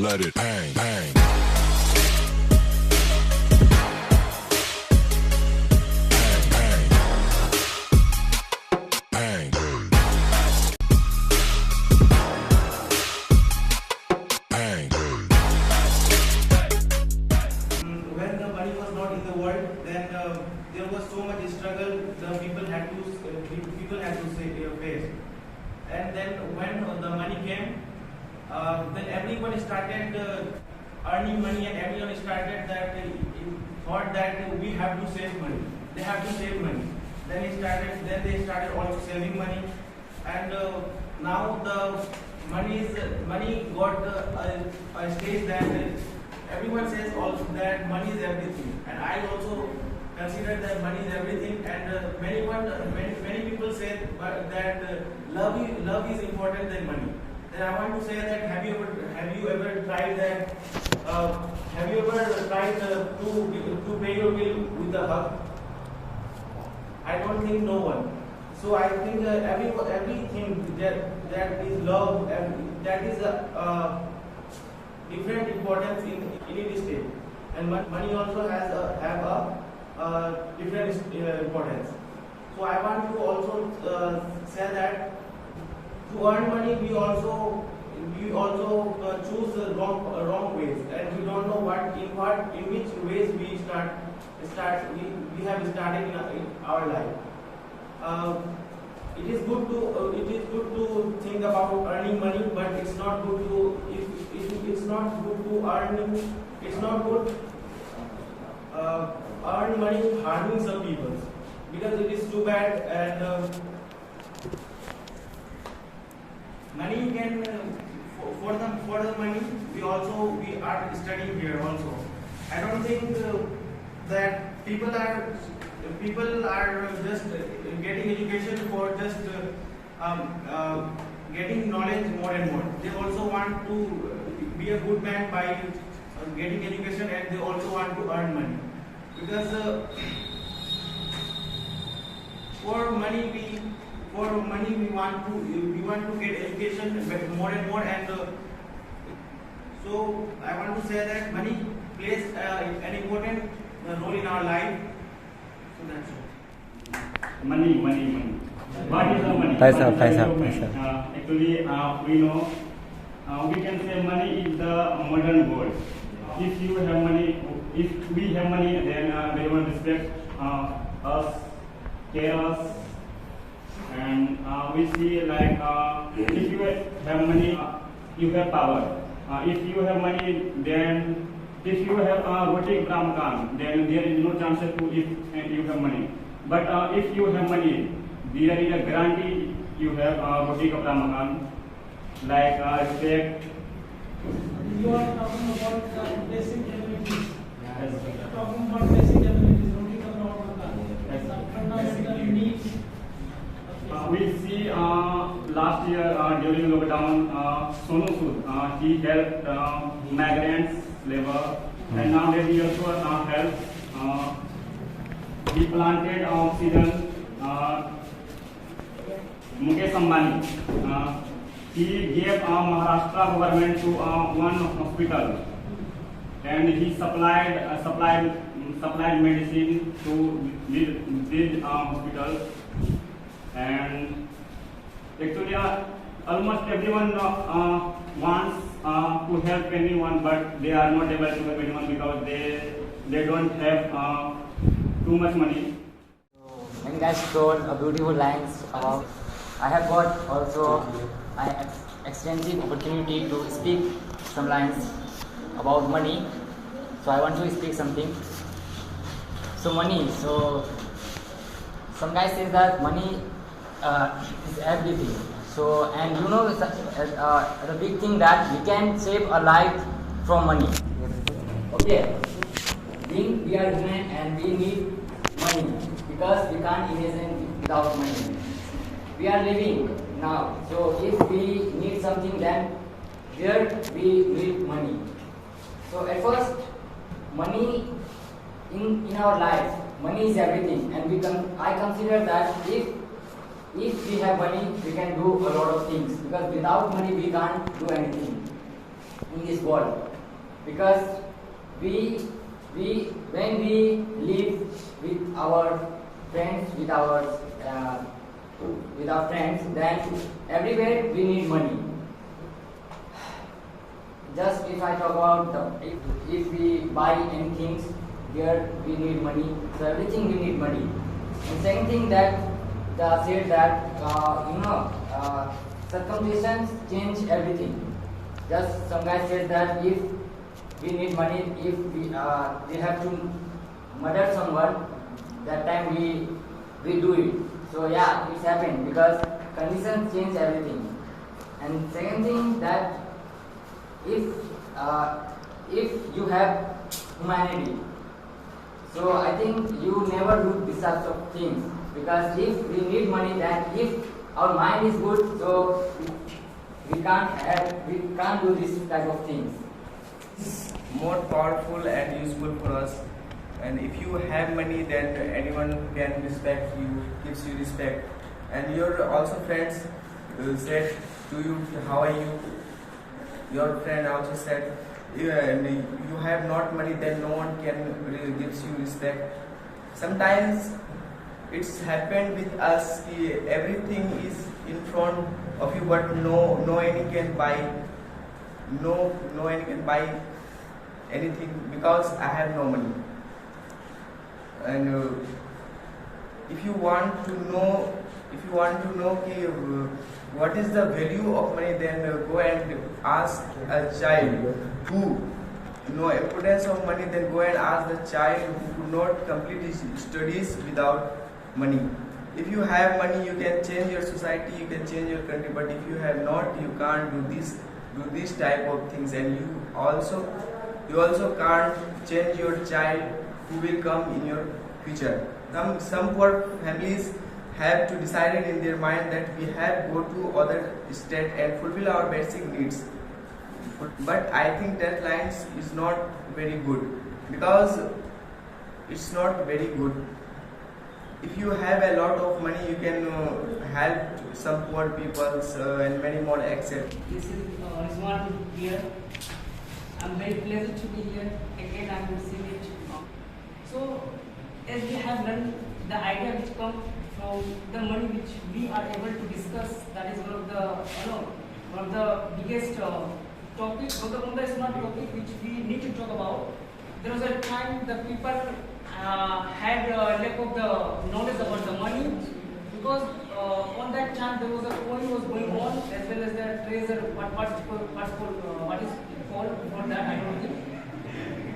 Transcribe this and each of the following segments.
let it bang, bang. When the money was not in the world, then there was so much struggle. The people had to face. And then when the money came, then everyone started earning money, and everyone started that thought that we have to save money. They have to save money. Then they started also saving money, and now the money got a stage that everyone says also that money is everything, and I also consider that money is everything. And many people say that love is important than money. Then I want to say that have you ever tried that? Have you ever tried to pay your bill with a hug? I don't think no one. So I think everything that is love, and that is a different importance in each state, and money also have a different importance. So I want to also say that to earn money we also choose the wrong ways, and we don't know in which ways we have started in our life. It is good to think about earning money, but it's not good to earn money harming some people, because it is too bad. And money you can for the money we are studying here also. I don't think that people are just getting education for just getting knowledge more and more. They also want to be a good man by getting education, and they also want to earn money, because for money we want to get education more and more. And so I want to say that money plays an important role in our life. So that's it. Money. What is the money? Paisa. Actually, we know we can say money is the modern gold. If we have money, then they will respect us, care us, and we see like if you have money, you have power. If you have money, then if you have roti kapda makan, then there is no chance to if you have money. But if you have money, there is a guarantee you have roti kapda makan, like respect. You are talking about the basic amenities. Yes. Talking about basic amenities, roti kapda makan. Fundamental needs. We see last year during lockdown, Sonu Sood, he helped migrants, labor, and nowadays he also helps. He planted oxygen. Mukesh Ambani, he gave Maharashtra government to one hospital, and he supplied medicine to these hospitals. And actually, almost everyone wants to help anyone, but they are not able to help anyone because they don't have too much money. Many guys told a beautiful lines about. I have got also an extensive opportunity to speak some lines about money. So I want to speak something. So money. So some guys say that money is everything. So, and you know, the big thing that we can save a life from money. Okay, being we are human and we need money because we can't imagine without money. We are living now, so if we need something, then where we need money. So at first, money in our life, money is everything, and I consider that if if we have money, we can do a lot of things. Because without money, we can't do anything in this world. Because when we live with our friends, with our friends, then everywhere we need money. Just if I talk about if we buy anything, here we need money. So everything we need money. And second thing that said that circumstances change everything. Just some guy said that if we need money, if we have to murder someone, that time we do it. So yeah, it's happened because conditions change everything. And second thing that if you have humanity, so I think you never do these types of things. Because if we need money, then if our mind is good, so we can't do this type of things. More powerful and useful for us. And if you have money, then anyone can respect you, gives you respect. And your also friends said to you, how are you? Your friend also said, and you have not money, then no one can gives you respect. Sometimes it's happened with us. Everything is in front of you, but no any can buy. No any can buy anything because I have no money. And if you want to know what is the value of money, then go and ask a child who know importance of money. Then go and ask the child who could not complete his studies without money. If you have money, you can change your society, you can change your country. But if you have not, you can't do this type of things. And you also can't change your child who will come in your future. Some poor families have to decide in their mind that we have go to other state and fulfill our basic needs. But I think that lines is not very good, because it's not very good. If you have a lot of money, you can help some poor people and many more accept. This is Rizwan here. I'm very pleased to be here. Again, I'm receiving it. So, as we have learned, the idea which comes from the money which we are able to discuss, that is one of the biggest topics, one of the smart topic which we need to talk about. There was a time the people had lack of the knowledge about the money, because on that time there was a coin was going on, as well as the treasure, what is called for that, I don't know.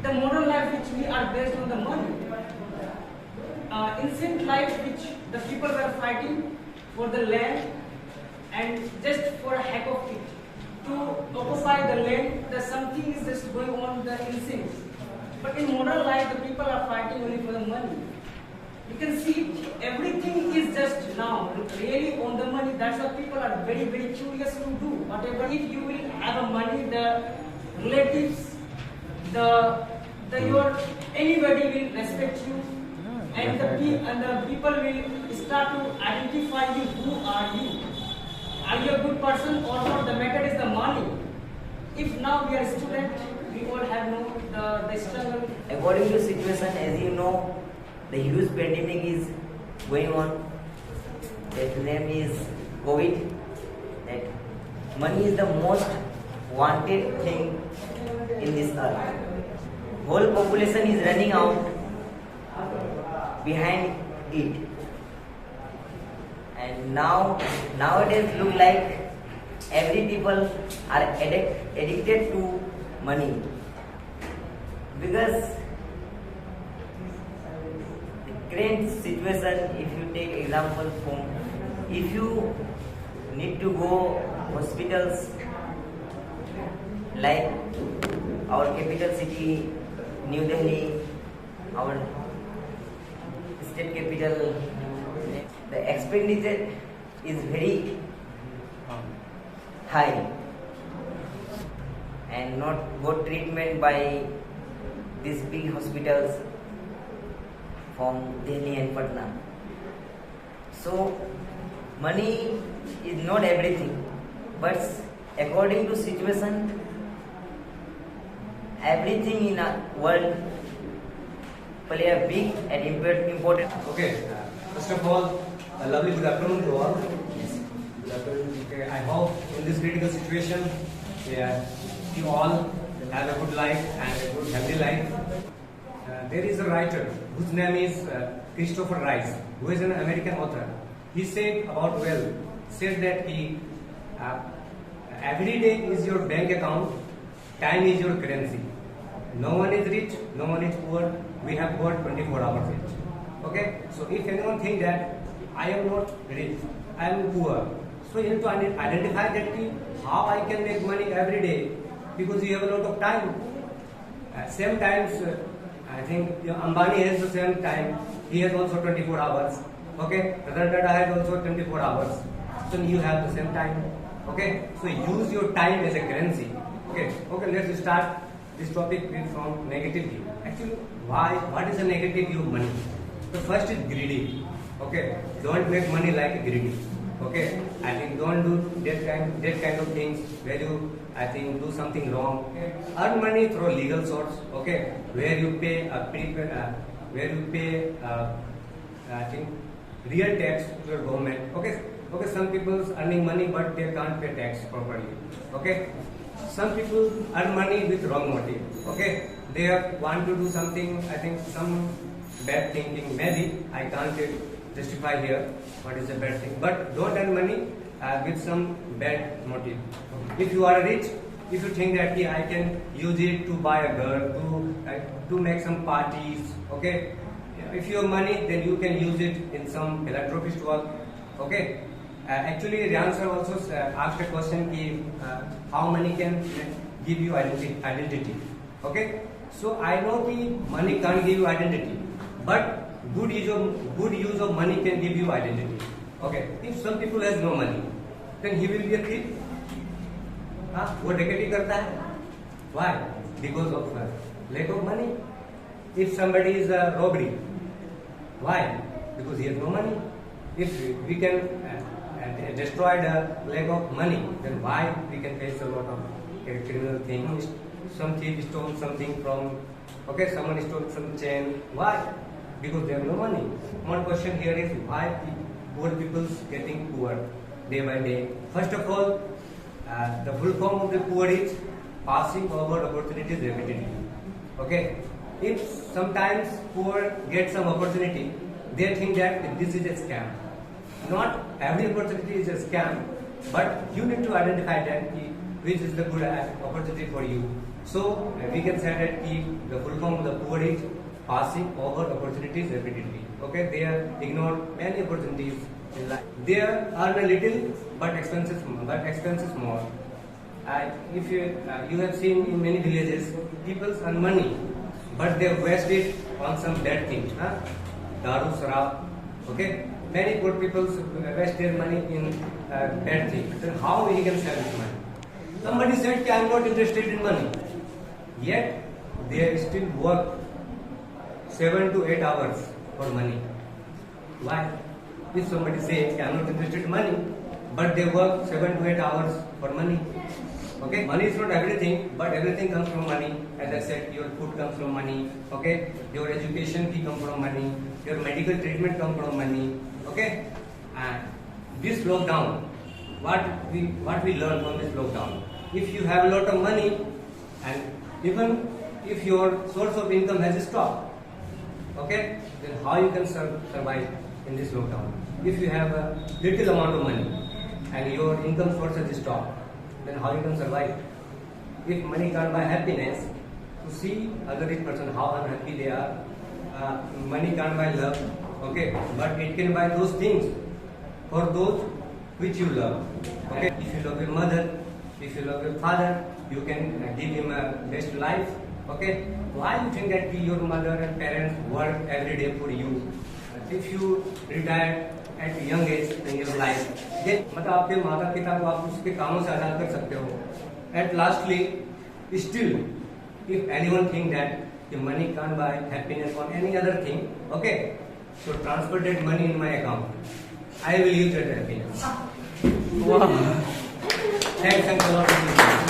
The modern life which we are based on the money. Ancient life which the people were fighting for the land and just for a heck of it. To occupy the land, the something is just going on the ancient. But in modern life, the people are fighting only for the money. You can see everything is just now really on the money. That's why people are very, very curious to do whatever. If you will have a money, the relatives, anybody will respect you, and the people will start to identify you. Who are you? Are you a good person or not? The matter is the money. If now we are a student, we all have the struggle. According to situation, as you know, the huge pandemic is going on. That name is COVID. That money is the most wanted thing in this earth. Whole population is running out behind it. And nowadays look like every people are addicted to money, because the current situation, if you take example from, if you need to go hospitals like our capital city New Delhi, our state capital, the expenditure is very high, and not good treatment by these big hospitals from Delhi and Patna. So money is not everything, but according to situation, everything in our world play a big and important. Okay, first of all, a lovely good afternoon to all. Good afternoon. Okay, I hope in this critical situation, you all have a good life and a good healthy life. There is a writer whose name is Christopher Rice, who is an American author. He said about wealth, said that every day is your bank account, time is your currency. No one is rich, no one is poor. We have got 24 hours each. Okay, so if anyone think that I am not rich, I am poor, so you have to identify that how I can make money every day, because you have a lot of time. Same times, I think Ambani has the same time. He has also 24 hours. Okay, Ratan Tata has also 24 hours. So you have the same time. Okay, so use your time as a currency. Okay, let's start this topic from negative view. Actually, what is a negative view of money? The first is greedy. Okay, don't make money like greedy. Okay, I think don't do that kind of things where you, I think, do something wrong. Earn money through legal source. Okay, where you pay I think real tax to your government. Okay, some people earning money but they can't pay tax properly. Okay, some people earn money with wrong motive. Okay, they want to do something, I think some bad thinking. Maybe I can't justify here what is a bad thing, but don't earn money with some bad motive. If you are rich, if you think that I can use it to buy a girl, to make some parties, okay. If you have money, then you can use it in some philanthropist work. Okay. Actually, the answer also asked a question: how money can give you identity? Okay. So I know that money can't give you identity, but good use of money can give you identity. Okay. If some people has no money, then he will be a thief. वो डकैती करता है. Why? Because of lack of money. If somebody is a robbery, why? Because he has no money. If we can destroy the lack of money, then why we can face a lot of criminal things? Some thief stole something from, someone stole some chain. Why? Because they have no money. One question here is why poor people getting poor day by day. First of all, the full form of the poor is passing over opportunities repeatedly. Okay. If sometimes poor get some opportunity, they think that this is a scam. Not every opportunity is a scam, but you need to identify that which is the good opportunity for you. So we can say that the full form of the poor is passing over opportunities repeatedly. Okay, they are ignored many opportunities in life. They earn a little, but expenses more. If you have seen in many villages, people earn money, but they waste it on some bad things. Daru, Sarab. Okay, many poor people waste their money in bad things. Then how he can save his money? Somebody said, I am not interested in money. Yet they still work 7 to 8 hours for money. Why? If somebody says, I am not interested in money, but they work 7 to 8 hours for money. Okay, money is not everything, but everything comes from money. As I said, your food comes from money. Okay, your education fee comes from money. Your medical treatment comes from money. Okay, and this lockdown, what we learn from this lockdown? If you have a lot of money, and even if your source of income has stopped, okay, then how you can survive in this lockdown? If you have a little amount of money and your income source has stopped, then how you can survive? If money can't buy happiness, to see other rich person how unhappy they are. Money can't buy love, okay, but it can buy those things for those which you love. Okay, if you love your mother, if you love your father, you can give him a best life. Okay, why you think that your mother and parents work every day for you? If you retire at a young age in your life, then मतलब आपके माता पिता को आप उसके कामों से आजाद कर सकते हो. At lastly, still, if anyone think that the money can't buy happiness or any other thing, okay, so transfer that money in my account. I will use that happiness. Wow. Thanks a lot.